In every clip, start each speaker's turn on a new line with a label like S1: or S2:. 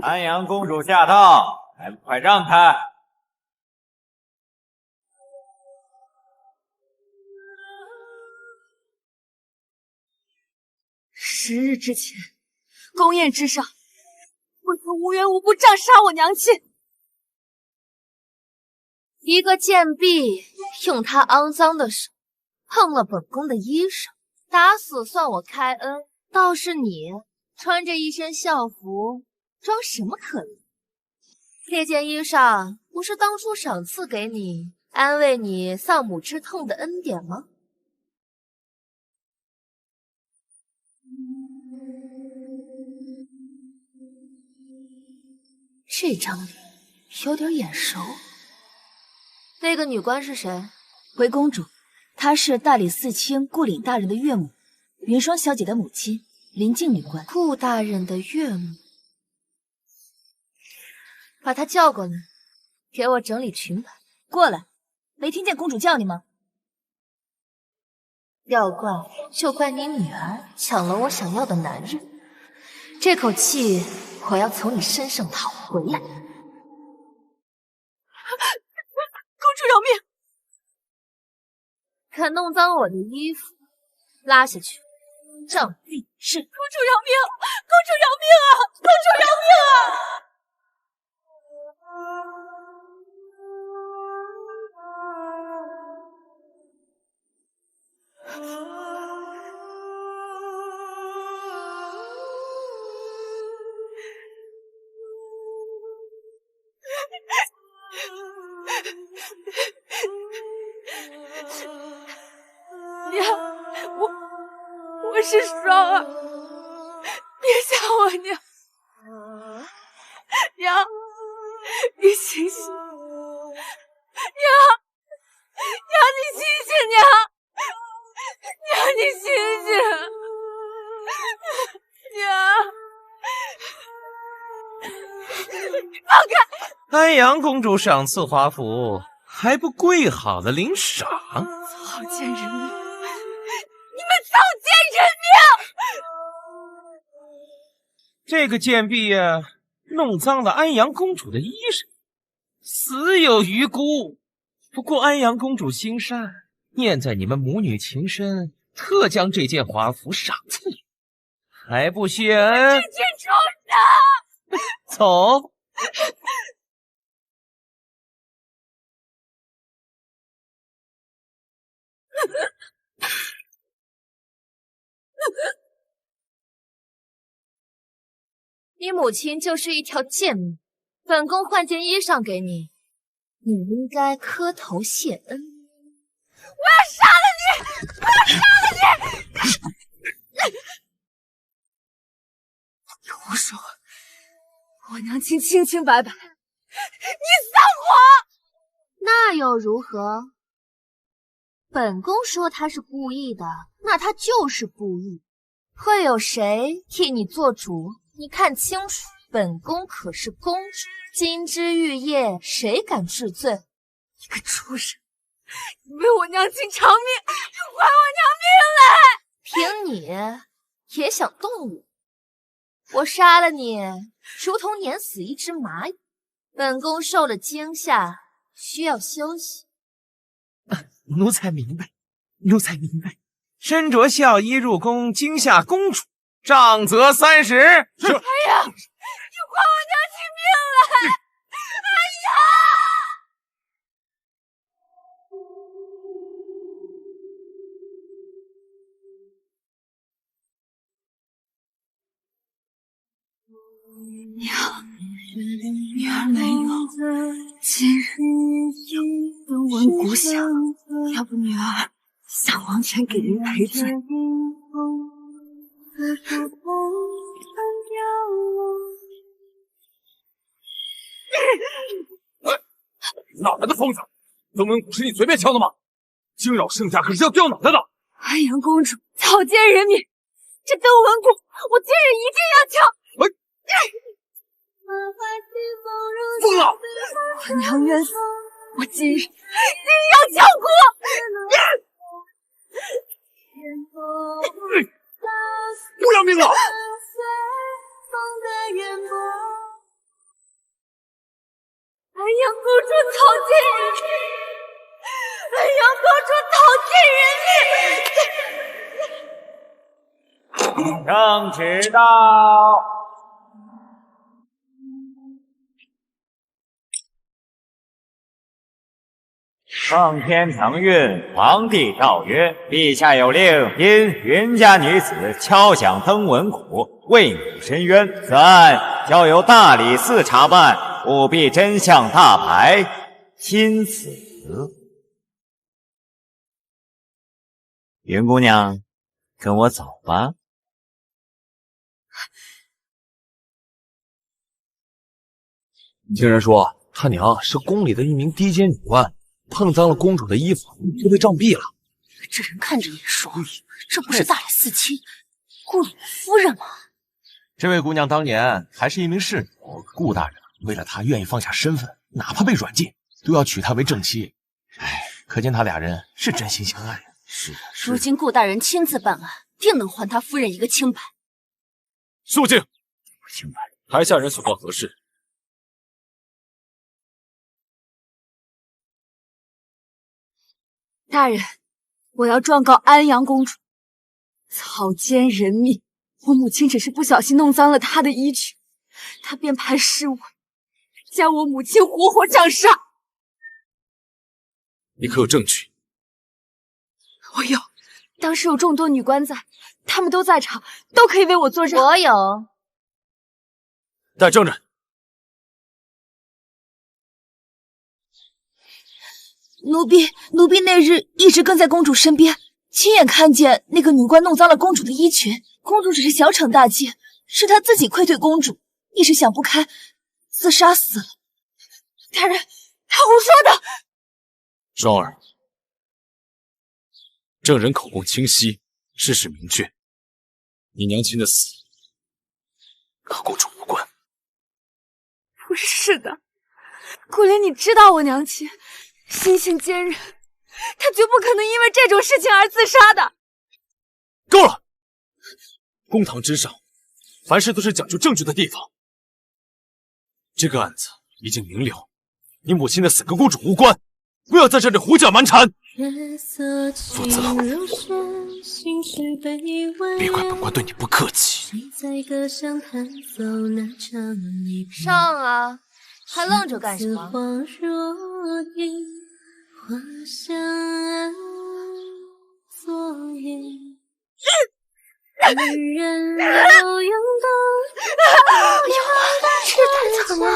S1: 安阳公主下套，还不快让开！10
S2: 日之前，宫宴之上，为何无缘无故杖杀我娘亲？
S3: 一个贱婢用她肮脏的手碰了本宫的衣裳，打死算我开恩。倒是你穿着一身校服，装什么可怜？这件衣裳不是当初赏赐给你，安慰你丧母之痛的恩典吗？这张脸有点眼熟。那个女官是谁？
S2: 回公主，她是大理寺卿顾岭大人的岳母，云霜小姐的母亲，林静女官。
S3: 顾大人的岳母，把她叫过来，给我整理裙摆。
S2: 过来，没听见公主叫你吗？
S3: 要怪就怪你女儿抢了我想要的男人，这口气我要从你身上讨回来。
S2: 公主饶命！
S3: 敢弄脏我的衣服，拉下去，杖毙！是。
S2: 公主饶命！公主饶命啊！公主饶命啊！娘，我是双儿，别吓我娘！娘，你醒醒！娘，你醒醒！娘，你醒醒！放开！
S4: 安阳公主赏赐华服，还不跪好了领赏？
S2: 草菅人命！你们草菅人命！
S4: 这个贱婢呀，弄脏了安阳公主的衣裳，死有余辜。不过安阳公主心善，念在你们母女情深，特将这件华服赏赐你，还不谢恩？
S2: 这群畜生！
S4: 走。
S3: 你母亲就是一条贱命，本宫换件衣裳给你，你应该磕头谢恩。
S2: 我要杀了你！我要杀了你！你胡说！我娘亲清清白白，你撒谎！
S3: 那又如何？本宫说她是故意的，那她就是故意。会有谁替你做主？你看清楚，本宫可是公主，金枝玉叶，谁敢治罪？
S2: 你个畜生！你为我娘亲偿命，你还我娘命来！
S3: 凭你也想动我？我杀了你，如同碾死一只蚂蚁。本宫受了惊吓，需要休息。
S4: 奴才明白，奴才明白。身着孝衣入宫，惊吓公主，杖责30。是。
S2: 哎呀，你还我娘亲命来！哎呀！娘，女儿没有，今日分文古饷，要不女儿向王权给您赔罪。
S5: 哪来的疯子？分文鼓是你随便敲的吗？惊扰圣驾可是要掉脑袋的！
S2: 安阳公主草菅人命，这登文鼓我今日一定要敲！
S5: 疯了！
S2: 我娘冤死，我今日要敲鼓！
S5: 不要命了！
S2: 阳公主讨尽人命！
S1: 圣旨到。奉天承运，皇帝诏曰：陛下有令，因云家女子敲响登文鼓，为女申冤，此案交由大理寺查办，务必真相大白，钦此。云姑娘，跟我走吧。
S5: 听人说，他娘是宫里的一名低阶女官，碰脏了公主的衣服，就被杖毙了。
S2: 这人看着眼熟，这不是大理寺卿顾里夫人吗？
S5: 这位姑娘当年还是一名侍女，顾大人为了她愿意放下身份，哪怕被软禁，都要娶她为正妻。哎，可见他俩人是真心相爱。是的，
S2: 如今顾大人亲自办案，定能还他夫人一个清白。
S5: 肃静！
S1: 清白。
S5: 台下人所报何事？
S2: 大人，我要状告安阳公主草菅人命。我母亲只是不小心弄脏了她的衣裙，她便派侍卫将我母亲活活杖杀。
S5: 你可有证据？
S2: 我有，当时有众多女官在，她们都在场，都可以为我作证。
S3: 我有。
S5: 带证人。
S2: 奴婢那日一直跟在公主身边，亲眼看见那个女官弄脏了公主的衣裙。公主只是小惩大戒，是她自己愧对公主，一时想不开，自杀死了。大人，他胡说的。
S5: 双儿，证人口供清晰，事实明确，你娘亲的死和公主无关。
S2: 不是的，顾莲，你知道我娘亲心性坚韧，她绝不可能因为这种事情而自杀的。
S5: 够了！公堂之上，凡事都是讲究证据的地方。这个案子已经明了，你母亲的死跟公主无关，不要在这里胡搅蛮缠，否则别怪本官对你不客气。
S3: 上啊，还愣着干什么？
S2: 这太惨了！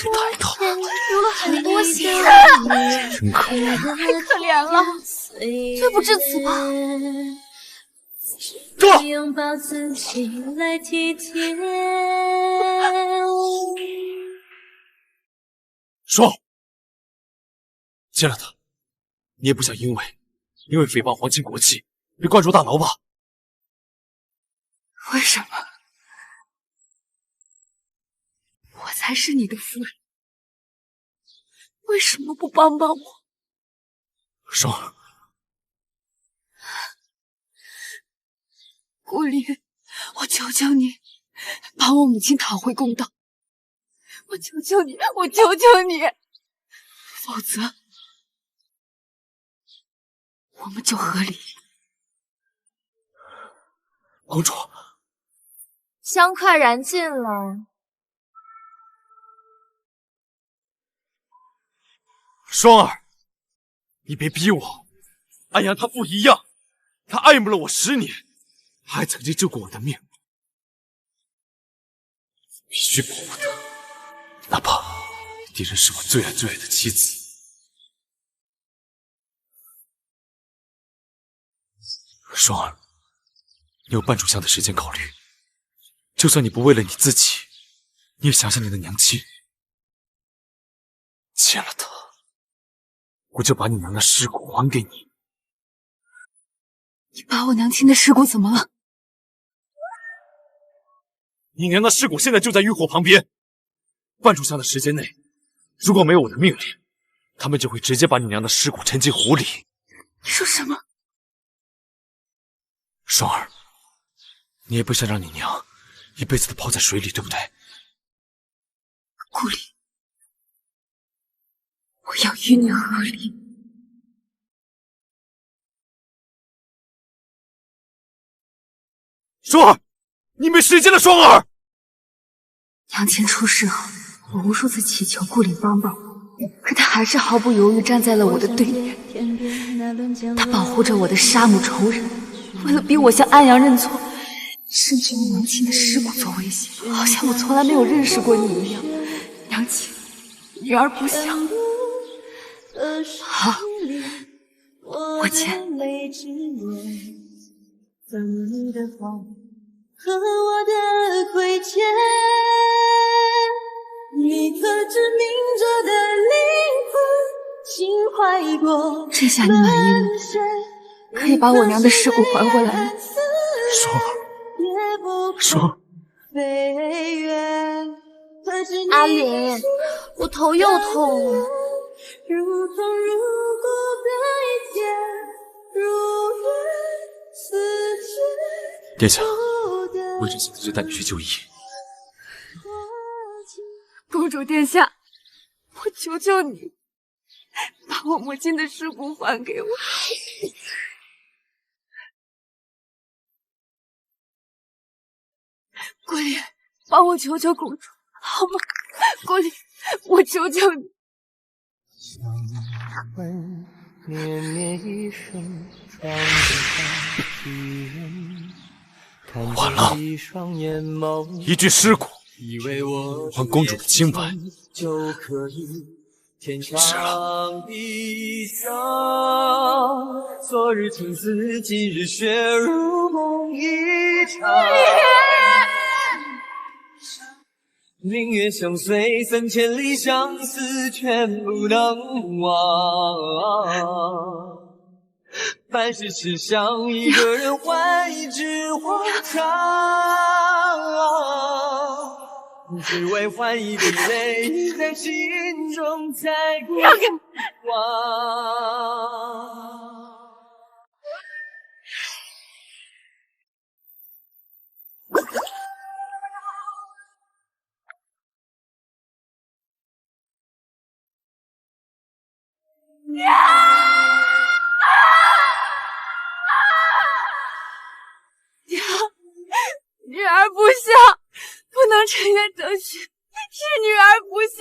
S5: 抬头，
S2: 流了很多血，
S5: 真可怜，
S2: 太可怜了，罪不至此吧？
S5: 够了！说，见了他，你也不想因为诽谤皇亲国戚被关入大牢吧？
S2: 为什么？我才是你的夫人，为什么不帮帮我？
S5: 双儿，
S2: 顾里，我求求你，帮我母亲讨回公道！我求求你，我求求你，否则我们就和离。
S5: 公主，
S3: 香快燃尽了。
S5: 双儿，你别逼我。安阳他不一样，他爱慕了我10年，还曾经救过我的命，必须保护他，哪怕敌人是我最爱最爱的妻子。双儿，你有半炷香的时间考虑，就算你不为了你自己，你也想想你的娘亲。见了她，我就把你娘的尸骨还给你。
S2: 你把我娘亲的尸骨怎么了？
S5: 你娘的尸骨现在就在浴火旁边，半炷香的时间内，如果没有我的命令，他们就会直接把你娘的尸骨沉进湖里。
S2: 你说什么？
S5: 双儿，你也不想让你娘一辈子都泡在水里，对不对？
S2: 顾里，与你何离？
S5: 双儿，你没时间了，双儿！
S2: 娘亲出事后，我无数次祈求顾里帮帮我，可他还是毫不犹豫站在了我的对面。他保护着我的杀母仇人，为了逼我向安阳认错，甚至用娘亲的尸骨做威胁，好像我从来没有认识过你一样。娘亲，女儿不孝。好，我签。和我的亏欠，你可知明着的灵魂心怀过？这下你满意了，可以把我娘的尸骨还回来了。
S5: 双，
S3: 阿林，我头又痛了。
S5: 殿下，微臣现在就带你去就医。
S2: 公主殿下，我求求你，把我母亲的尸骨还给我。国林，帮我求求公主，好吗？国林，我求求你。
S6: 绵绵一生，窗
S5: 完了，一具尸骨换公主的清白，是了。
S6: 昨日情丝，今日血如梦一场。明月相随三千里，相思全不能忘。半世痴想，一个人换一纸荒唐，只为换一滴泪在心中再不忘。
S2: 女儿不孝，不能沉冤得雪，是女儿不孝。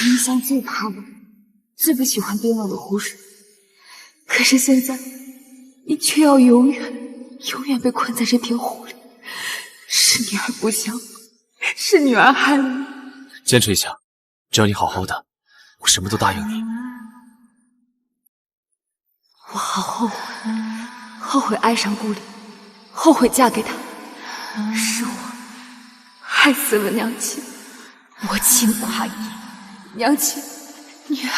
S2: 云香最怕我，最不喜欢冰冷的湖水，可是现在你却要永远被困在这片湖里。是女儿不孝，是女儿害了你。
S5: 坚持一下，只要你好好的，我什么都答应你。
S2: 我好后悔，后悔爱上顾里，后悔嫁给他。是我害死了娘亲，我亲寡义。娘亲，女儿，快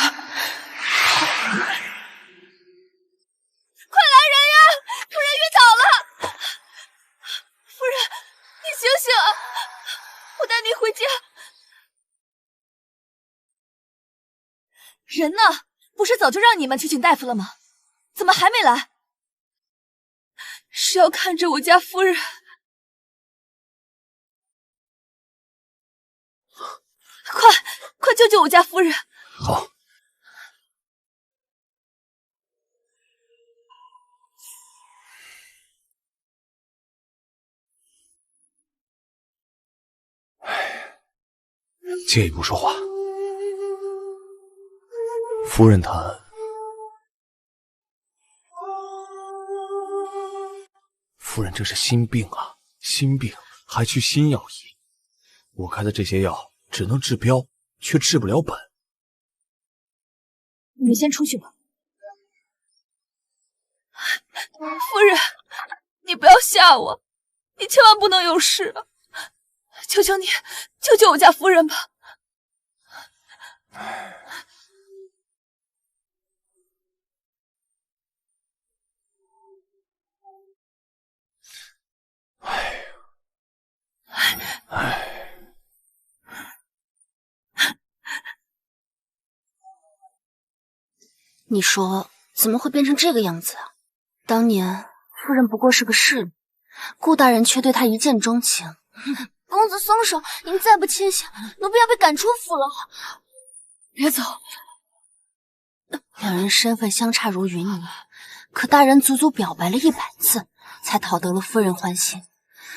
S2: 来人呀！夫人晕倒了！夫人，你醒醒啊！我带你回家。人呢？不是早就让你们去请大夫了吗？怎么还没来？是要看着我家夫人？快救救我家夫人！
S5: 好。借一步说话。夫人她……夫人这是心病啊，心病还去心药医。我开的这些药只能治标，却治不了本。
S2: 你们先出去吧。夫人，你不要吓我，你千万不能有事啊！求求你，救救我家夫人吧！
S3: 你说怎么会变成这个样子啊？当年夫人不过是个侍女，顾大人却对她一见钟情。公子松手，您再不清醒，奴婢要被赶出府了。
S2: 别走！
S3: 两人身份相差如云泥，可大人足足表白了100次，才讨得了夫人欢心。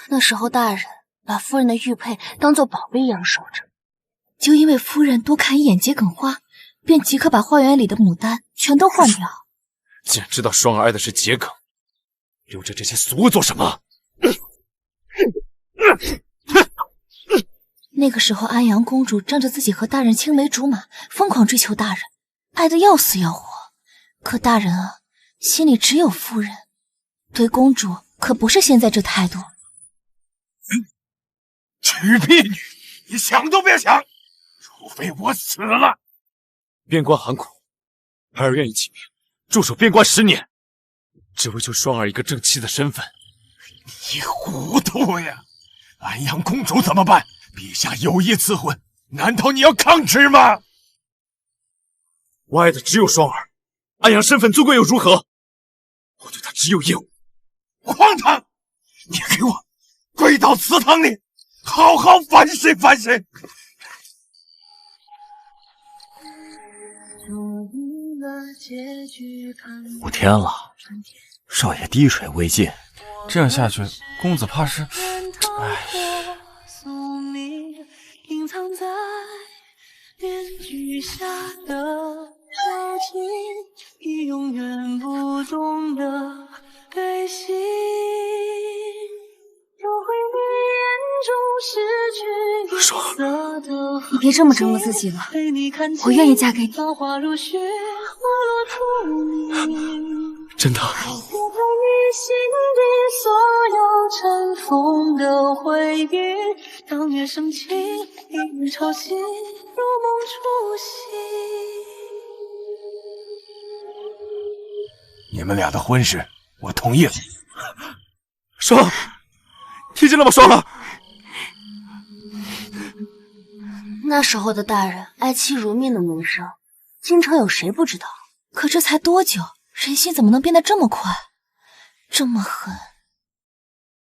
S3: 那时候大人把夫人的玉佩当作宝贝一样守着，
S2: 就因为夫人多看一眼桔梗花，便即刻把花园里的牡丹全都换掉。
S5: 既然知道双儿爱的是桔梗，留着这些俗物做什么？
S2: 那个时候，安阳公主仗着自己和大人青梅竹马，疯狂追求大人，爱得要死要活。可大人啊，心里只有夫人，对公主可不是现在这态度。
S7: 娶婢女，你想都别想，除非我死了。
S5: 边关寒苦，孩儿愿意起兵，驻守边关10年，只为救双儿一个正妻的身份。
S7: 你糊涂呀！安阳公主怎么办？陛下有意赐婚，难道你要抗旨吗？
S5: 我爱的只有双儿，安阳身份尊贵又如何？我对她只有义务。
S7: 荒唐！你给我跪到祠堂里，好好反省反省。
S1: 5天了，少爷滴水未进，
S8: 这样下去，公子怕是……
S6: 隐藏在面具下的表情，你永远不懂得悲喜，就会你眼中失去颜色的
S2: 你别这么折磨自己了，我愿意嫁给你。
S5: 真的？
S6: 心底所有尘封的回忆，当月升起，一日潮汐，如梦初醒。
S7: 你们俩的婚事，我同意了。
S5: 双，提前那么双了。
S3: 那时候的大人爱妻如命的名声，京城有谁不知道？
S2: 可这才多久，人心怎么能变得这么快，这么狠？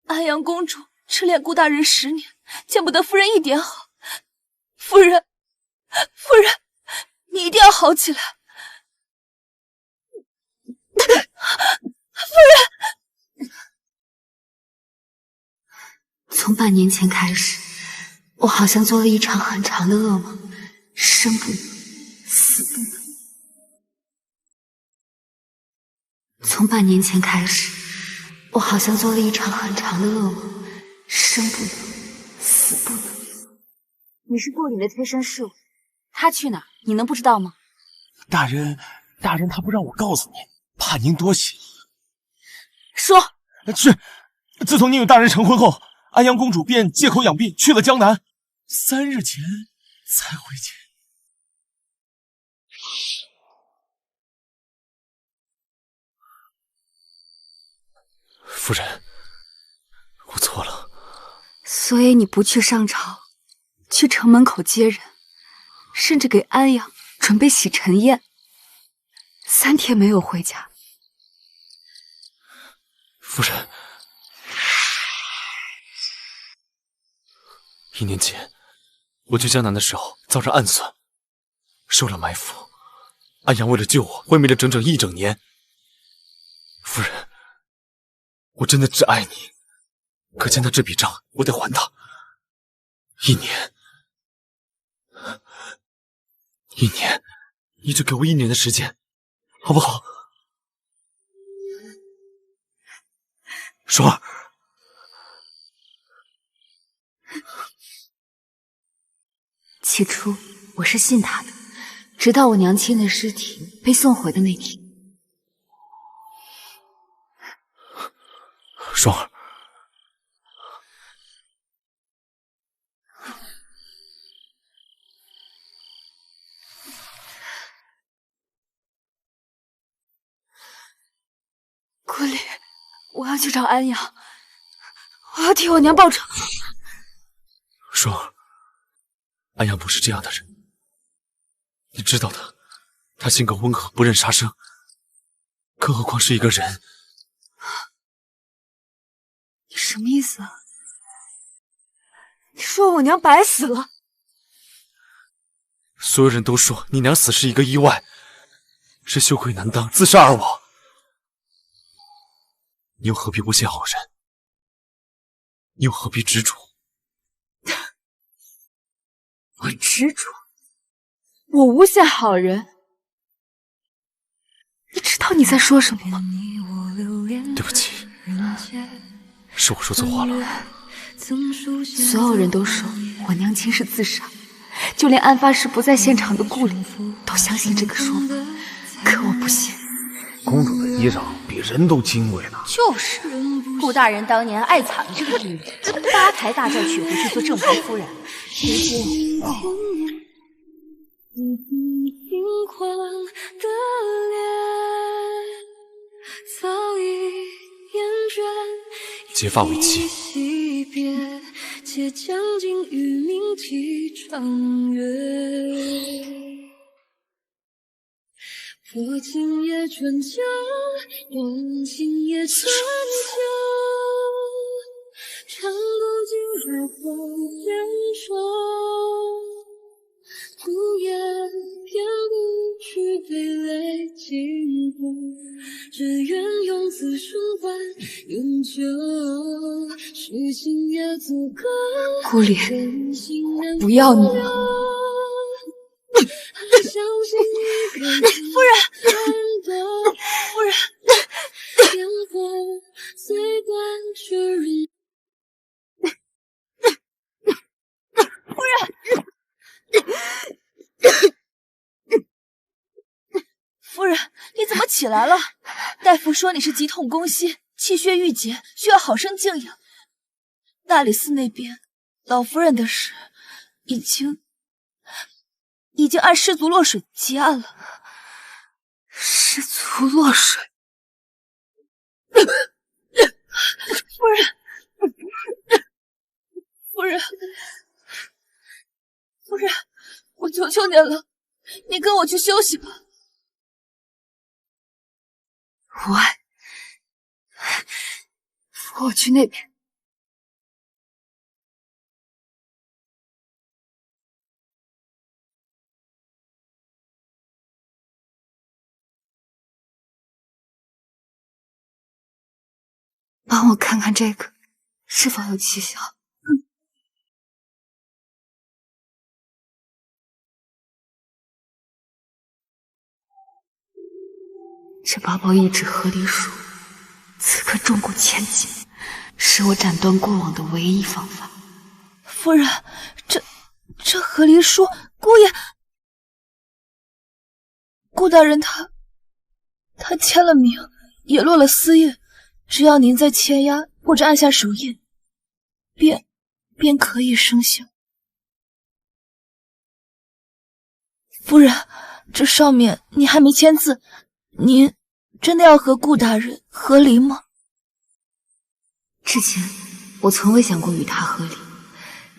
S2: 安阳公主痴恋顾大人10年，见不得夫人一点好。夫人，夫人，你一定要好起来。夫人，
S3: 从半年前开始，我好像做了一场很长的噩梦，生不能，死不能。从半年前开始，我好像做了一场很长的噩梦，生不能，死不能。你是部里的贴身侍卫，他去哪儿，你能不知道吗？
S7: 大人他不让我告诉你，怕您多心。
S2: 说。
S7: 是，自从您与大人成婚后，安阳公主便借口养病去了江南，3日前才回见。
S5: 夫人，我错了。
S9: 所以你不去上朝，去城门口接人，甚至给安阳准备洗尘宴，3天没有回家。
S5: 夫人，1年前我去江南的时候遭人暗算，受了埋伏。安阳为了救我，昏迷了整整1整年。夫人，我真的只爱你，可见他这笔账我得还他。1年，你就给我1年的时间，好不好？双儿，
S9: 起初我是信他的，直到我娘亲的尸体被送回的那天。
S5: 双儿，
S9: 顾里，我要去找安阳，我要替我娘报仇。
S5: 双儿，安阳不是这样的人，你知道的，他性格温和，不认杀生，更何况是一个人。
S9: 你什么意思啊？你说我娘白死了？
S5: 所有人都说你娘死是一个意外，是羞愧难当，自杀而亡。你又何必诬陷好人？你又何必执着？
S9: 我执着？我诬陷好人？你知道你在说什么吗？
S5: 对不起，是我说错话了。
S9: 所有人都说我娘亲是自杀，就连案发时不在现场的顾里都相信这个说法，可我不信。
S7: 公主的衣裳比人都精美呢。
S10: 就是，顾大人当年爱惨了这个女人，8抬大轿娶回去做正牌夫人，谁知
S6: 轻狂的脸早已厌倦，
S5: 结发为妻，
S6: 且将尽与民体长约。破镜也转旧，动情也成旧，唱不尽如何忍受，哭也骗不去悲泪尽头，只愿用此生换永久，虚情也足够，
S9: 顾里，不要你了。
S2: 夫人，夫人，夫人，你怎么起来了？大夫说你是急痛攻心，气血郁结，需要好生静养。大理寺那边，老夫人的事已经按失足落水结案了。
S9: 失足落水？
S2: 夫人，夫人，夫人，我求求您了，你跟我去休息吧。
S9: 无碍，扶我去那边。帮我看看这个是否有奇效。这薄薄一指合离书，此刻重过千斤，是我斩断过往的唯一方法。
S2: 夫人，这合离书，顾爷，顾大人他签了名，也落了私印。只要您在签押或者按下手印，便可以生效。夫人，这上面你还没签字，您真的要和顾大人和离吗？
S9: 之前我从未想过与他和离，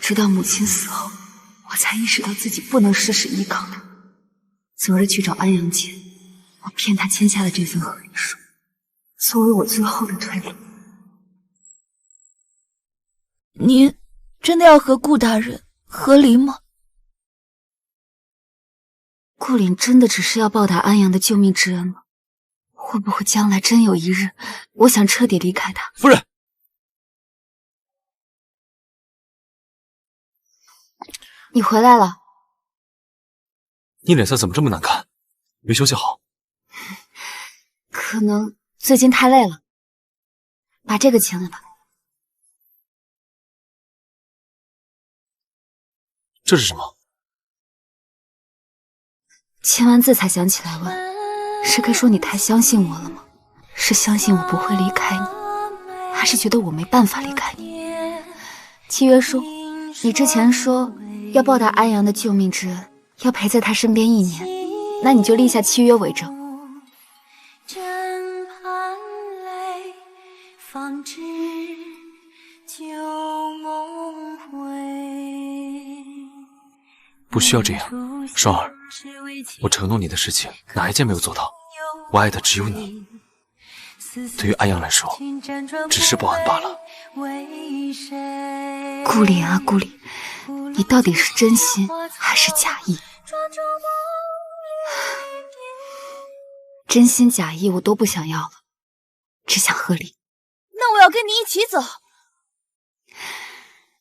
S9: 直到母亲死后，我才意识到自己不能事事依靠他。昨日去找安阳姐，我骗他签下了这份和离书，作为我最后的退路。
S2: 您真的要和顾大人和离吗？
S9: 顾岭真的只是要报答安阳的救命之恩吗？会不会将来真有一日，我想彻底离开他？
S5: 夫人，
S9: 你回来了。
S5: 你脸色怎么这么难看？没休息好？
S9: 可能最近太累了。把这个签了吧。
S5: 这是什么？
S9: 签完字才想起来问，是该说你太相信我了吗？是相信我不会离开你，还是觉得我没办法离开你？契约书，你之前说要报答安阳的救命之恩，要陪在他身边1年，那你就立下契约为证。
S6: 方知旧梦回。
S5: 不需要这样，双儿，我承诺你的事情哪一件没有做到？我爱的只有你。对于安阳来说，只是报恩罢了。
S9: 顾里啊顾里，你到底是真心还是假意？真心假意我都不想要了，只想和离。
S2: 那我要跟你一起走。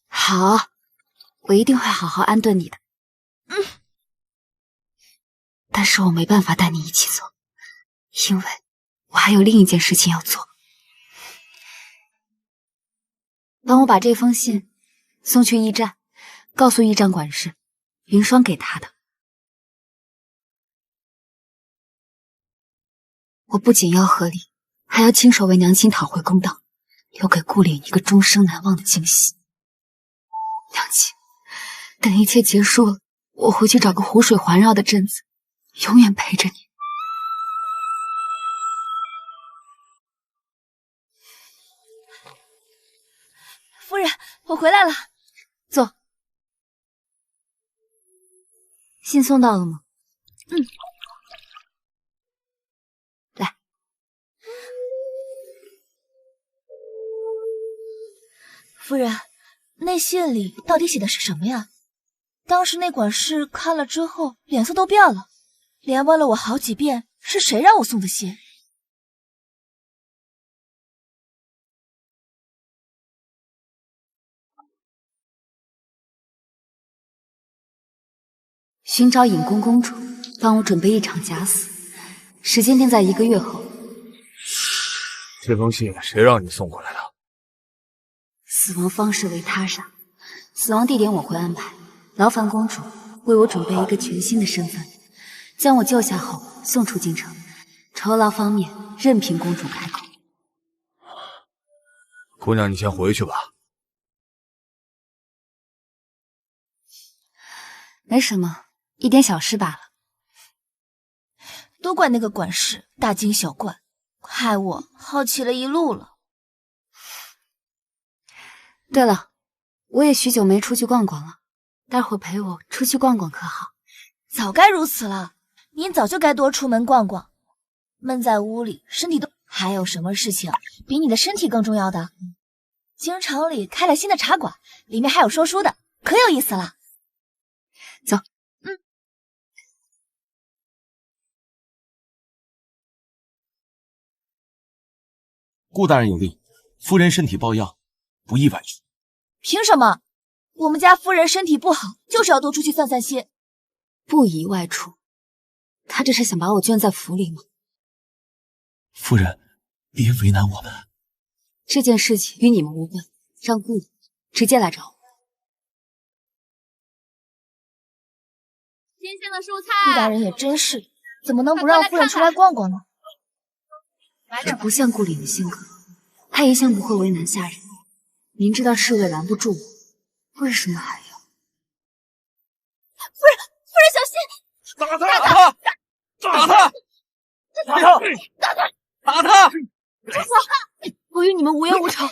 S9: 好，我一定会好好安顿你的。但是我没办法带你一起走，因为我还有另一件事情要做。帮我把这封信送去驿站，告诉驿站管事，云霜给他的。我不仅要和离，还要亲手为娘亲讨回公道，留给顾里一个终生难忘的惊喜。娘亲，等一切结束了，我回去找个湖水环绕的镇子，永远陪着你。
S2: 夫人，我回来了。
S9: 坐。信送到了吗？来。
S2: 夫人，那信里到底写的是什么呀？当时那管事看了之后，脸色都变了，连问了我好几遍是谁让我送的信。
S9: 寻找隐宫公主，帮我准备一场假死，时间定在1个月后。
S5: 这封信谁让你送过来的？
S9: 死亡方式为他杀，死亡地点我会安排。劳烦公主为我准备一个全新的身份，将我救下后送出京城。酬劳方面，任凭公主开口。
S5: 姑娘，你先回去吧。
S9: 没什么，一点小事罢了。
S2: 都怪那个管事大惊小怪，害我好奇了一路了。
S9: 对了，我也许久没出去逛逛了，待会儿陪我出去逛逛可好？
S2: 早该如此了，你早就该多出门逛逛，闷在屋里身体都……还有什么事情比你的身体更重要的？京城里开了新的茶馆，里面还有说书的，可有意思了。
S9: 走。
S7: 顾大人有令，夫人身体抱恙，不宜外出。
S2: 凭什么？我们家夫人身体不好，就是要多出去散散心。
S9: 不宜外出，他这是想把我圈在府里吗？
S7: 夫人，别为难我们。
S9: 这件事情与你们无关，让顾里直接来找我。
S3: 新鲜的蔬菜。
S2: 顾大人也真是，怎么能不让夫人出来逛逛呢？
S9: 这不像顾里的性格，他一向不会为难下人。明知道侍卫拦不住我，为什么还要？
S2: 夫人小心！
S5: 打他！打他！打他！
S2: 我与你们无冤无仇，为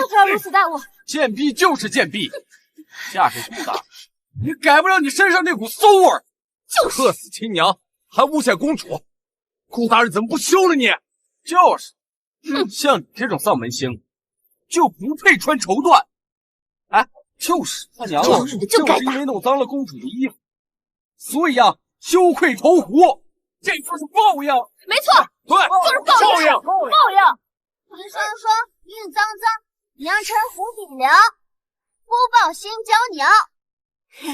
S2: 何要如此待我？
S5: 贱婢就是贱婢，嫁给顾大人，你改不了你身上那股馊味儿。就是克死亲娘，还诬陷公主，顾大人怎么不休了你？就是，像你这种丧门星，就不配穿绸缎。哎，就是他娘啊，就是因为弄脏了公主的衣服，所以呀，羞愧投湖，这就是报应。
S3: 没错，
S5: 对，
S3: 就是报应。
S2: 报应！
S11: 闻声说硬脏脏，良辰虎顶梁，夫报新娇娘。
S2: 住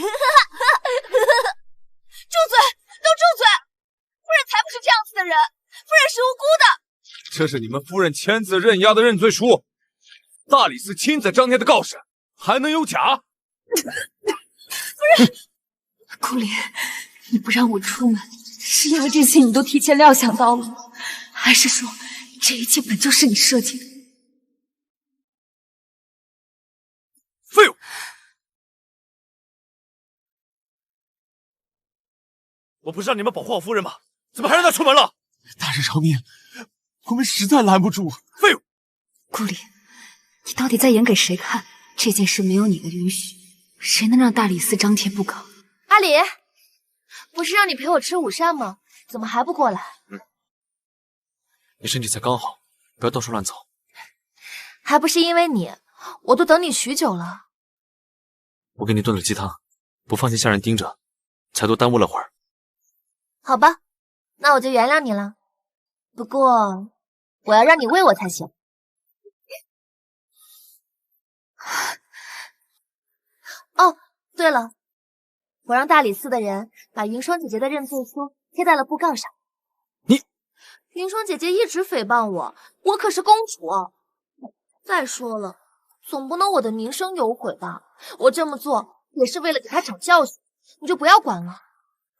S2: 嘴！都住嘴！夫人才不是这样子的人，夫人是无辜的。
S5: 这是你们夫人签字认押的认罪书，大理寺亲自张贴的告示，还能有假？
S2: 夫人，
S9: 顾里，你不让我出门，是因为这些你都提前料想到了吗？还是说这一切本就是你设计的？
S5: 废物！我不是让你们保护好夫人吗？怎么还让她出门了？
S7: 大人饶命，我们实在拦不住。
S5: 废物！
S9: 顾里，你到底在演给谁看？这件事没有你的允许，谁能让大理寺张贴布告？
S3: 阿里，不是让你陪我吃午膳吗？怎么还不过来？
S5: 你身体才刚好，不要到处乱走。
S3: 还不是因为你，我都等你许久了。
S5: 我给你炖了鸡汤，不放心下人盯着，才多耽误了会儿。
S3: 好吧，那我就原谅你了。不过我要让你喂我才行。哦，对了，我让大理寺的人把云霜姐姐的认罪书贴在了布告上。
S5: 你，
S3: 云霜姐姐一直诽谤我，我可是公主。再说了，总不能我的名声有毁吧？我这么做也是为了给她长教训，你就不要管了。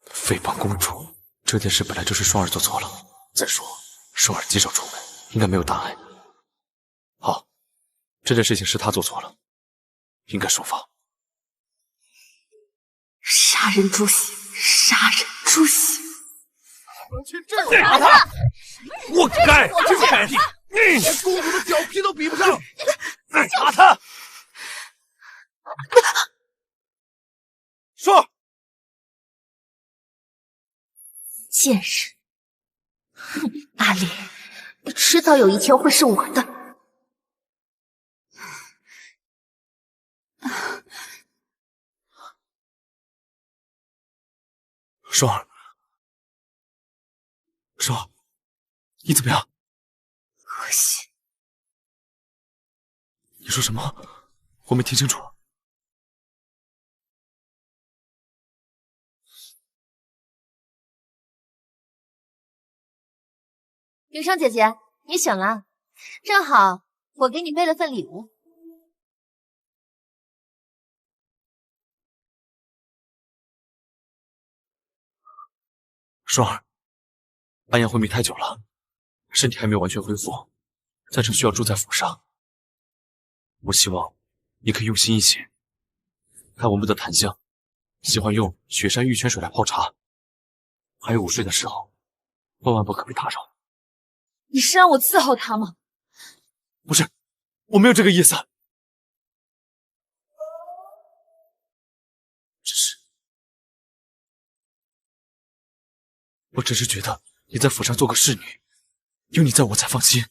S5: 诽谤公主这件事本来就是双儿做错了，再说双儿极少出门，应该没有大碍。好，这件事情是他做错了，应该受罚。
S9: 杀人诛心，杀人诛心！
S7: 打他！活该！真该！连公主的脚皮都比不上！打他！说！
S3: 贱人！哼，阿离，你迟早有一天会是我的。
S5: 双儿，双儿，你怎么样？
S9: 恶心！
S5: 你说什么？我没听清楚。
S3: 云霜姐姐，你醒了，正好我给你备了份礼物。
S5: 双儿，安阳昏迷太久了，身体还没有完全恢复，暂时需要住在府上。我希望你可以用心一些。看我们的檀香，喜欢用雪山玉泉水来泡茶，还有午睡的时候，万万不可被打扰。
S2: 你是让我伺候他吗？
S5: 不是，我没有这个意思。我只是觉得你在府上做个侍女，有你在我才放心。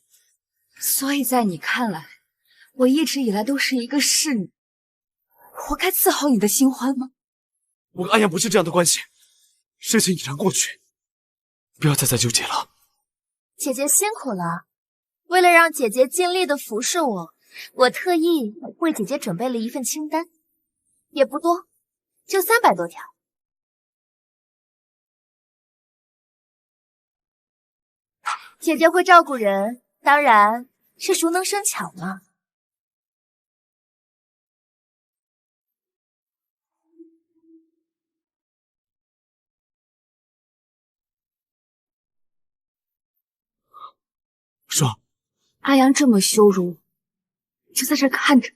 S9: 所以在你看来，我一直以来都是一个侍女，活该伺候你的新欢吗？
S5: 我跟安阳不是这样的关系，事情已然过去，不要再纠结了。
S3: 姐姐辛苦了，为了让姐姐尽力的服侍我，我特意为姐姐准备了一份清单，也不多，就300多条。姐姐会照顾人，当然是熟能生巧嘛。
S5: 双，
S9: 阿阳这么羞辱我，就在这看着。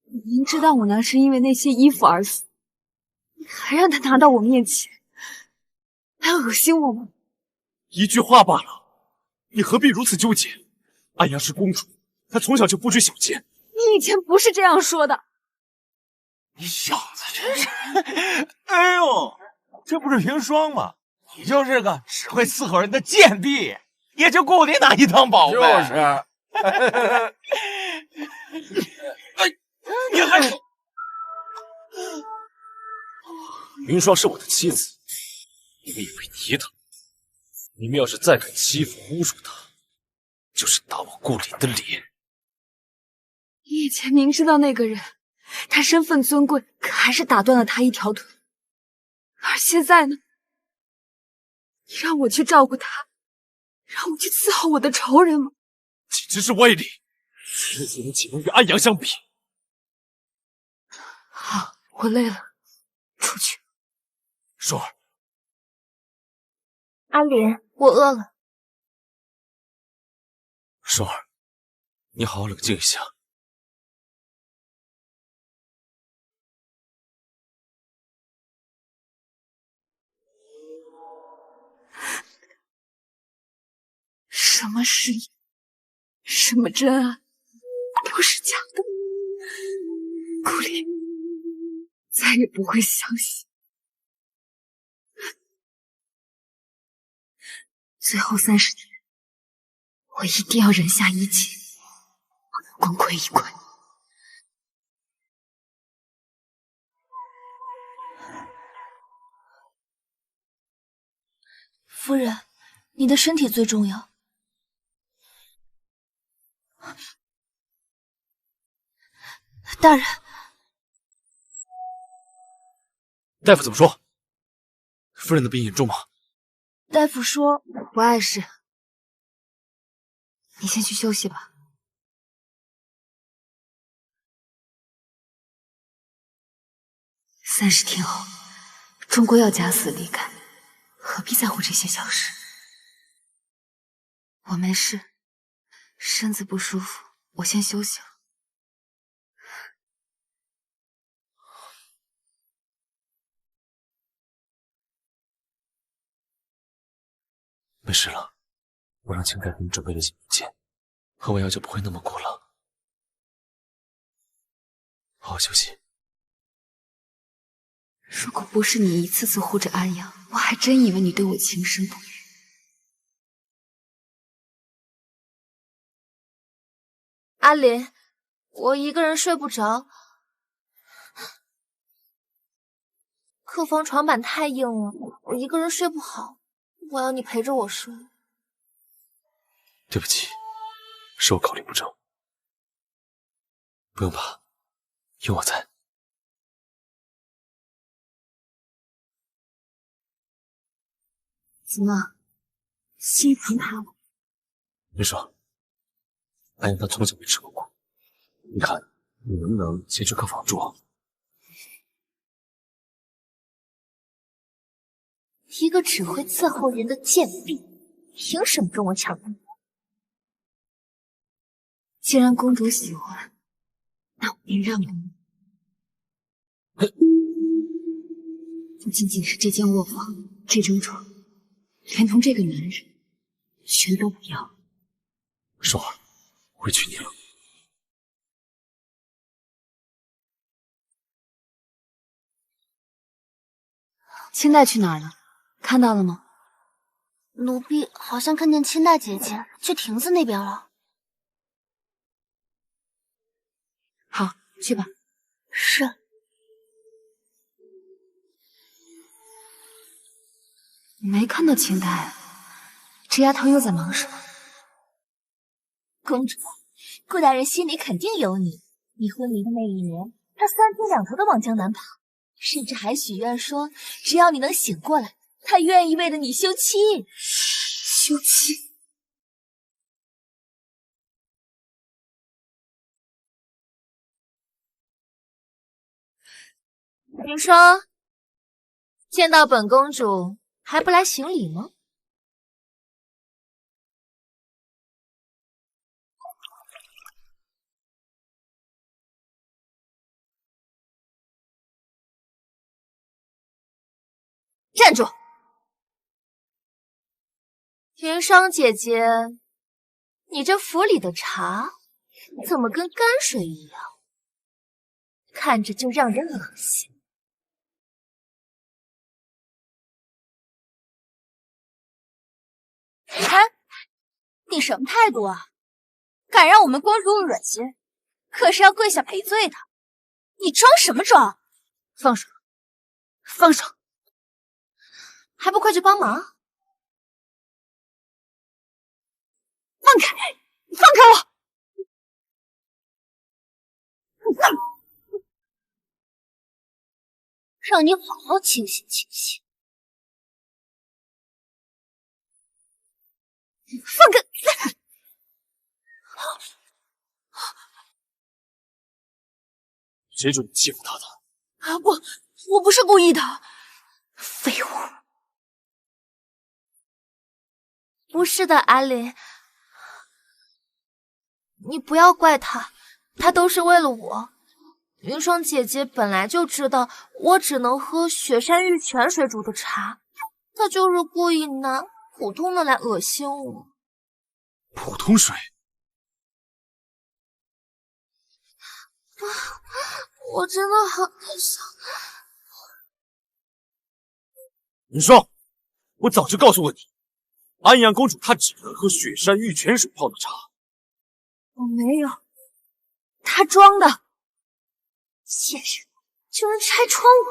S9: 你明知道我娘是因为那些衣服而死，你还让她拿到我面前，还恶心我吗？
S5: 一句话罢了，你何必如此纠结？安阳是公主，她从小就不拘小节。
S9: 你以前不是这样说的。
S7: 你小子真是……哎呦，这不是平霜吗？你就是个只会伺候人的贱婢，也就顾你哪一当宝贝。就是。
S5: 哎，你还……云霜是我的妻子，你们也会提她。你们要是再敢欺负侮辱她，就是打我顾里的脸。
S9: 你以前明知道那个人，他身份尊贵，可还是打断了他一条腿。而现在呢？你让我去照顾他，让我去伺候我的仇人吗？
S5: 简直是歪理！世子人岂能与安阳相比？
S9: 好，我累了，出去。
S5: 双儿，
S3: 阿莲，我饿了。
S5: 双儿，你好好冷静一下。
S9: 什么誓言，什么真爱，都是假的。顾里，再也不会相信。最后30天，我一定要忍下一切，不能功亏一篑。
S2: 夫人，你的身体最重要。大人，
S5: 大夫怎么说？夫人的病严重吗？
S2: 大夫说
S9: 不碍事，你先去休息吧。30天后，终归要假死离开，何必在乎这些小事？我没事，身子不舒服，我先休息了。
S5: 没事了，我让青盖给你准备了几枚剑，喝完药就不会那么苦了。好好休息。
S9: 如果不是你一次次护着安阳，我还真以为你对我情深不渝。
S3: 阿林，我一个人睡不着，客房床板太硬了，我一个人睡不好，我要你陪着我睡。
S5: 对不起，是我考虑不周。不用怕，有我在。
S9: 怎么，心疼他了？
S5: 林爽，安阳他从小没吃过苦，你看你能不能先去客房住啊？
S3: 一个只会伺候人的贱婢，凭什么跟我抢地盘？
S9: 既然公主喜欢，那我便让给你。不仅仅是这间卧房，这张床，连同这个男人，全都不要。
S5: 爽儿，委屈你了。
S9: 清代去哪儿了？看到了吗？
S11: 奴婢好像看见清代姐姐去亭子那边了。
S9: 好，去吧。
S11: 是。
S9: 没看到清代，这丫头又在忙什么？
S2: 公主，顾大人心里肯定有你。你婚礼的那一年，他3天2头的往江南跑，甚至还许愿说，只要你能醒过来，他愿意为了你休妻。
S9: 休妻？
S3: 云霜，见到本公主还不来行礼吗？站住！云霜姐姐，你这府里的茶怎么跟泔水一样，看着就让人恶心。
S10: 哎，你什么态度啊？敢让我们公主恶心，可是要跪下赔罪的。你装什么装？
S3: 放手！放手！还不快去帮忙！
S10: 放开！放开我！让你好好清醒清醒。放开！
S5: 谁准你欺负他的？
S10: 我不是故意的。
S3: 废物！不是的，阿林，你不要怪他，他都是为了我。云霜姐姐本来就知道我只能喝雪山玉泉水煮的茶，她就是故意拿普通的来恶心我。
S5: 普通水？
S3: 我真的好想。
S5: 云霜，我早就告诉过你，安阳公主她只能喝雪山玉泉水泡的茶。
S10: 我没有，她装的。贱人，居然拆穿我！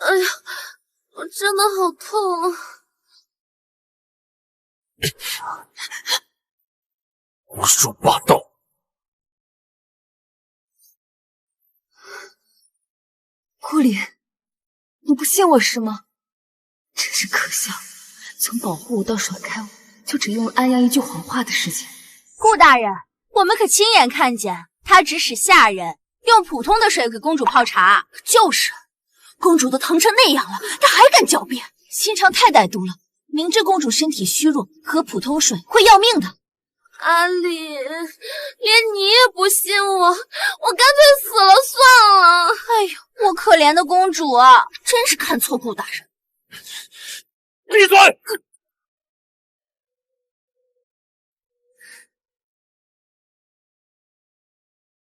S3: 哎呀，我真的好痛啊！
S5: 胡说八道！
S2: 顾里，你不信我是吗？真是可笑，从保护我到甩开我，就只用了安阳一句谎话的时间。
S10: 顾大人，我们可亲眼看见他指使下人用普通的水给公主泡茶。就是，公主都疼成那样了，他还敢狡辩，
S2: 心肠太歹毒了。明知公主身体虚弱，喝普通水会要命的。
S3: 阿里，连你也不信我，我干脆死了算了。
S10: 哎呦，我可怜的公主啊，真是看错顾大人。
S5: 闭嘴！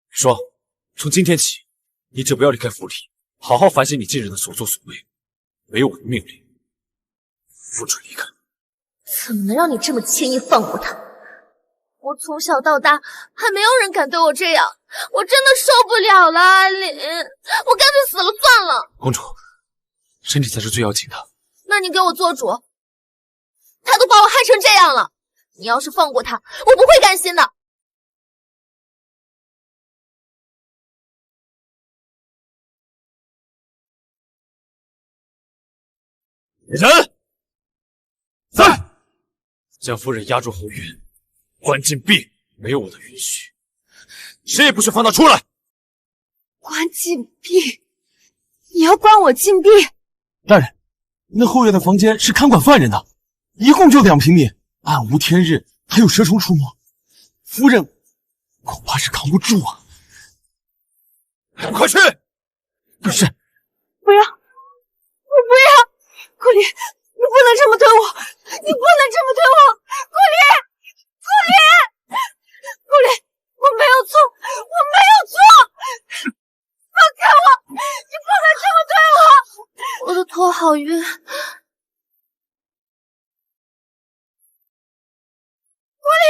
S5: 说，从今天起，你只不要离开府里，好好反省你近日的所作所为，违我的命令，不准离开。
S3: 怎么能让你这么轻易放过他？我从小到大还没有人敢对我这样，我真的受不了了，阿里，我干脆死了算了。
S5: 公主，身体才是最要紧的。
S3: 那你给我做主，他都把我害成这样了，你要是放过他，我不会甘心的。
S5: 人在，将夫人押入后院，关禁闭，没有我的允许，谁也不许放她出来。
S2: 关禁闭？你要关我禁闭？
S7: 大人，那后院的房间是看管犯人的，一共就2平米，暗无天日，还有蛇虫出没，夫人恐怕是扛不住啊！
S5: 快去！
S7: 不是，
S2: 不要，我不要！顾里，你不能这么对我，你不能这么对我！顾里，顾里，顾里，我没有错，我没有错！放开我！你不能这么对我！
S3: 我的头好晕。
S2: 顾里，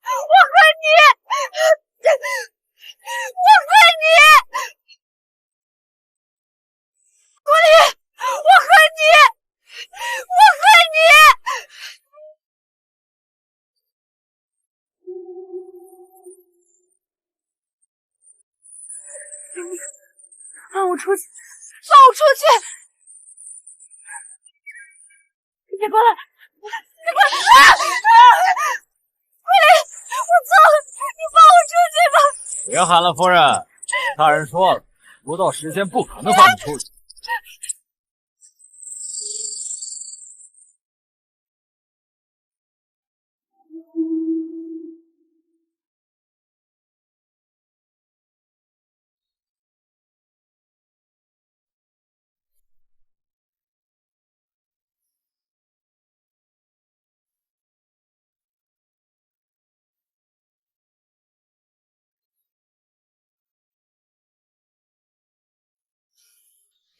S2: 我恨你！我恨你！顾里，我恨你！我恨你！放我出去！放我出去！别过来！别过来！顾里，我错了，你放我出去吧！
S1: 别喊了，夫人，大人说了，不到时间不可能放你出去。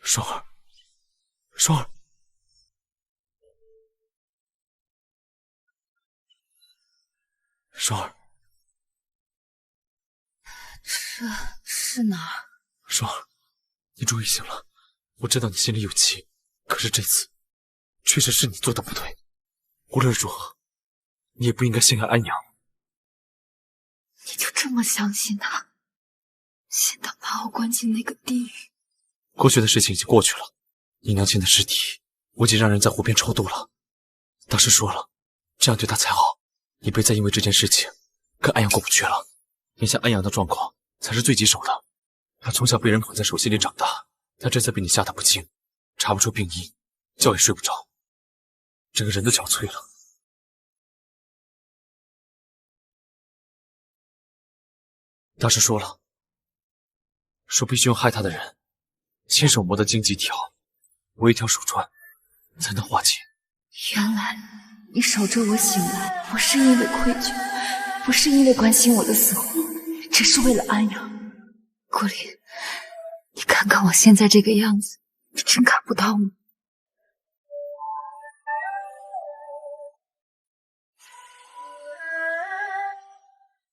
S5: 双儿，双儿，双儿，
S2: 这是哪儿？
S5: 双儿，你终于醒了。我知道你心里有气，可是这次确实是你做的不对。无论如何，你也不应该陷害安阳。
S2: 你就这么相信他？信他把我关进那个地狱？
S5: 过去的事情已经过去了，你娘亲的尸体我已经让人在湖边超度了。大师说了，这样对她才好。你别再因为这件事情跟安阳过不去了。眼下安阳的状况才是最棘手的，她从小被人捧在手心里长大，但这次被你吓得不轻，查不出病因，觉也睡不着，整个人都憔悴了。大师说了，说必须用害他的人亲手磨的荆棘条为一条手串，才能化解。
S2: 原来你守着我醒来，不是因为愧疚，不是因为关心我的死活，只是为了安阳。顾里，你看看我现在这个样子，你真看不到吗？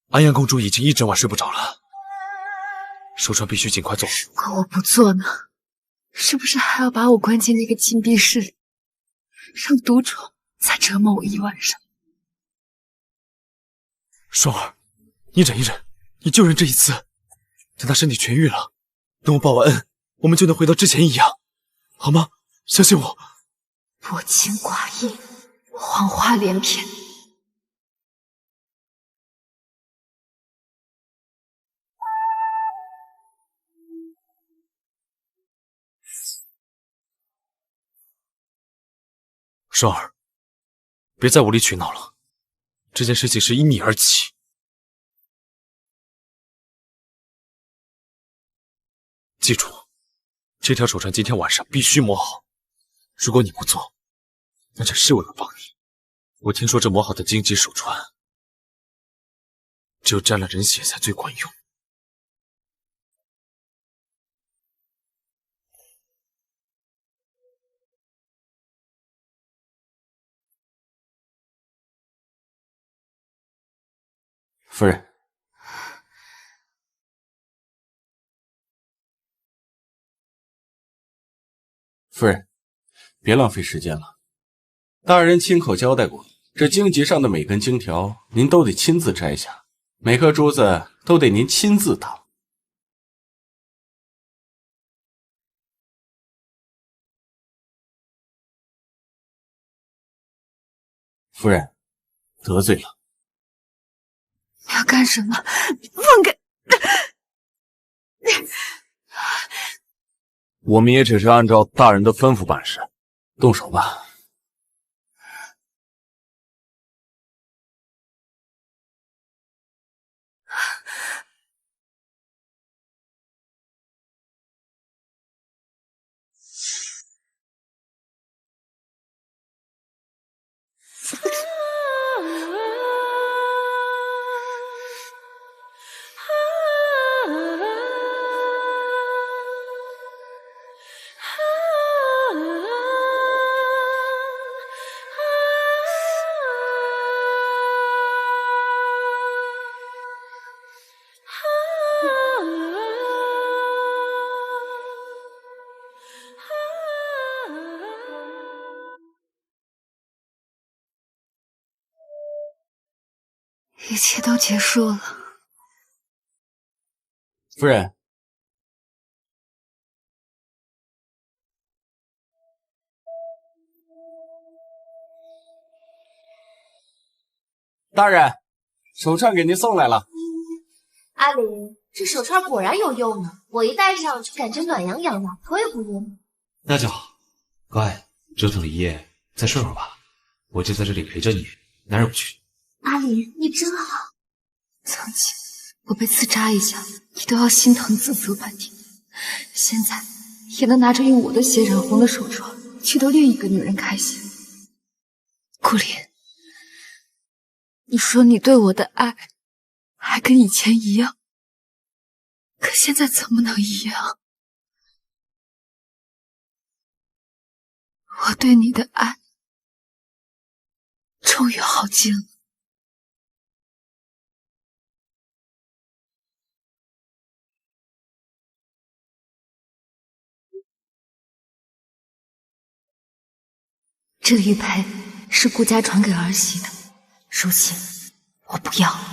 S5: 安阳公主已经一整晚睡不着了，手串必须尽快做。
S2: 如果我不做呢？
S9: 是不是还要把我关进那个禁闭室里，让毒虫再折磨我一晚上？
S5: 双儿，你忍一忍，你就忍这一次。等他身体痊愈了，等我报完恩，我们就能回到之前一样，好吗？相信我。
S9: 薄情寡义，谎话连篇。
S5: 双儿，别再无理取闹了，这件事情是因你而起。记住，这条手串今天晚上必须磨好。如果你不做，那陈侍卫会帮你。我听说这磨好的荆棘手串，只有沾了人血才最管用。
S8: 夫人，夫人，别浪费时间了。大人亲口交代过，这荆棘上的每根荆条，您都得亲自摘下，每颗珠子都得您亲自打。夫人，得罪了。
S9: 你要干什么？放开！
S5: 我们也只是按照大人的吩咐办事，
S8: 动手吧。
S9: 一切都结束了。
S8: 夫人，大人，手串给您送来了。
S3: 阿离，这手串果然有用呢，我一戴上就感觉暖洋洋的，头也不晕。
S12: 那就好，乖，折腾了一夜，再睡会儿吧。我就在这里陪着你，哪儿也不去。
S3: 阿离，你真好。
S9: 曾经我被刺扎一下，你都要心疼自责半天，现在也能拿着用我的血染红的手串去逗另一个女人开心。顾林，你说你对我的爱还跟以前一样，可现在怎么能一样？我对你的爱终于耗尽了。这玉佩是顾家传给儿媳的，如今我不要了。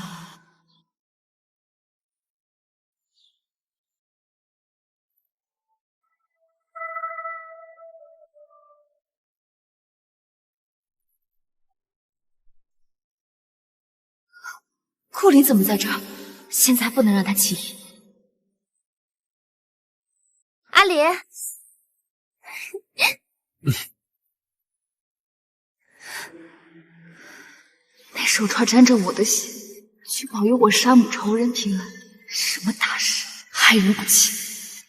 S9: 顾林怎么在这儿？现在不能让他起疑。
S3: 阿离，
S9: 那手串沾着我的血，去保佑我杀母仇人平安，什么大事，害人不浅。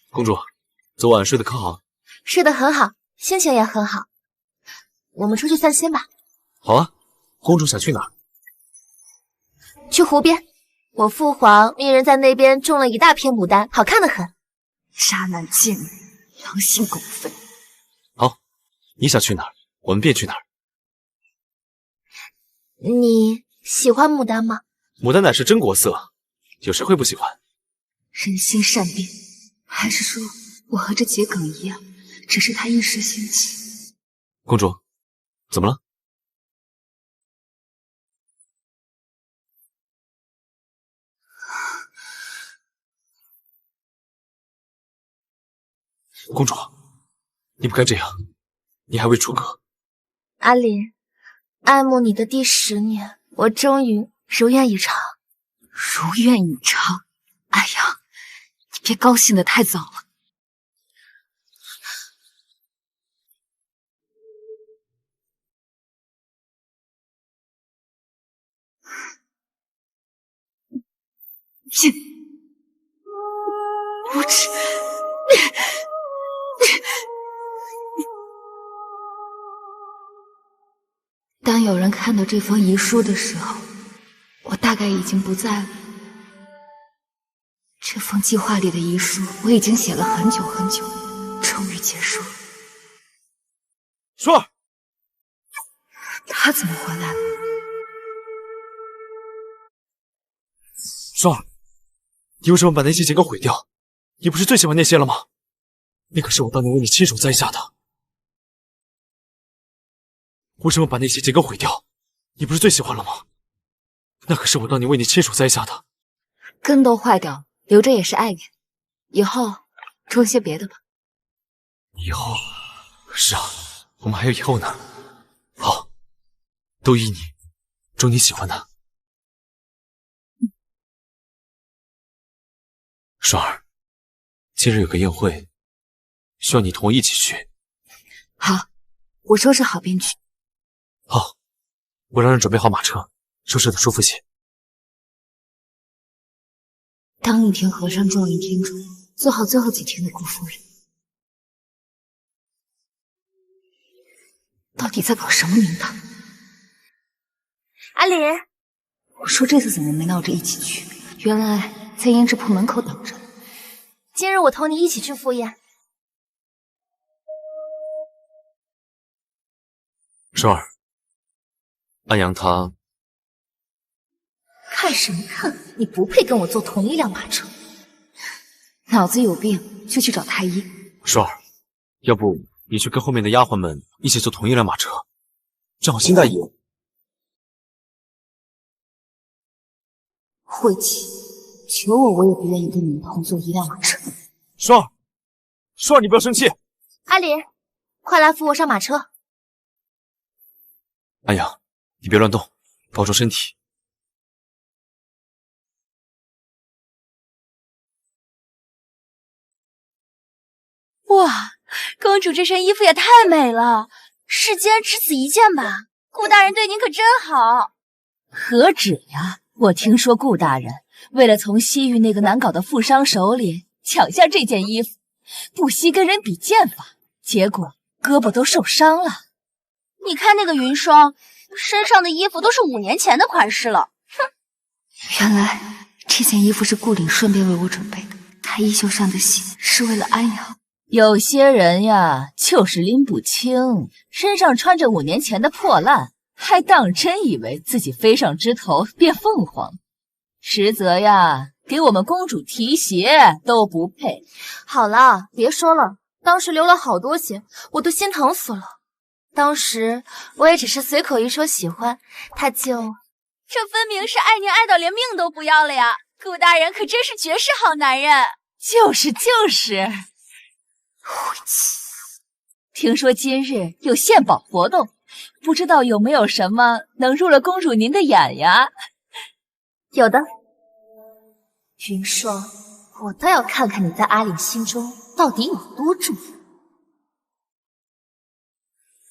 S5: 公主，昨晚睡得可好？
S3: 睡得很好，心情也很好。我们出去散心吧。
S5: 好啊，公主想去哪儿？
S3: 去湖边，我父皇命人在那边种了一大片牡丹，好看得很。
S9: 渣男贱女，狼心狗肺。
S5: 好，你想去哪儿，我们便去哪儿。
S3: 你喜欢牡丹吗？
S5: 牡丹乃是真国色，有谁会不喜欢？
S9: 人心善变，还是说我和这桔梗一样，只是他一时兴起。
S5: 公主，怎么了？公主，你不该这样，你还未出阁。
S3: 阿离，爱慕你的第10年，我终于如愿以偿。
S9: 如愿以偿？安阳，你别高兴得太早了。无耻！当有人看到这封遗书的时候，我大概已经不在了。这封计划里的遗书，我已经写了很久很久，终于结束了。
S5: 双儿，
S9: 他怎么回来了？
S5: 双儿，你为什么把那些结构毁掉？你不是最喜欢那些了吗？那可是我当年为你亲手栽下的。为什么把那些结构毁掉？你不是最喜欢了吗？那可是我当年为你亲手栽下的。
S9: 根都坏掉，留着也是碍眼。以后种些别的吧。
S5: 以后？是啊，我们还有以后呢。好，都依你，种你喜欢的。双儿，今日有个宴会，需要你同我一起去。
S9: 好，我收拾好便去。
S5: 好，我让人准备好马车，收拾的舒服些。
S9: 当一天和尚撞一天钟，做好最后几天的顾夫人。到底在搞什么名堂？
S3: 阿离，
S9: 我说这次怎么没闹着一起去？原来在胭脂铺门口等着。
S3: 今日我同你一起去赴宴。
S5: 双儿，安阳他
S3: 看什么看？你不配跟我坐同一辆马车。
S9: 脑子有病就去找太医。
S5: 双儿，要不你去跟后面的丫鬟们一起坐同一辆马车，正好辛大爷。
S9: 晦气，求我也不愿意跟你们同坐一辆马车。
S5: 双儿，双儿，你不要生气。
S3: 阿离，快来扶我上马车。
S5: 安阳，你别乱动，保重身体。
S2: 哇，公主这身衣服也太美了，世间只此一件吧？顾大人对您可真好。何止呀！我听说顾大人为了从西域那个难搞的富商手里抢下这件衣服，不惜跟人比剑法，结果胳膊都受伤了。
S10: 你看那个云霜，身上的衣服都是5年前的款式了。哼，
S9: 原来这件衣服是顾里顺便为我准备的，他衣袖上的血是为了安阳。
S2: 有些人呀，就是拎不清，身上穿着5年前的破烂，还当真以为自己飞上枝头变凤凰，实则呀，给我们公主提鞋都不配。
S3: 好了，别说了，当时流了好多血，我都心疼死了。当时我也只是随口一说喜欢，他就……
S10: 这分明是爱您爱到连命都不要了呀！顾大人可真是绝世好男人。
S2: 就是。晦气！听说今日有献宝活动，不知道有没有什么能入了公主您的眼呀？
S3: 有的。云霜，我倒要看看你在阿里心中到底有多重要。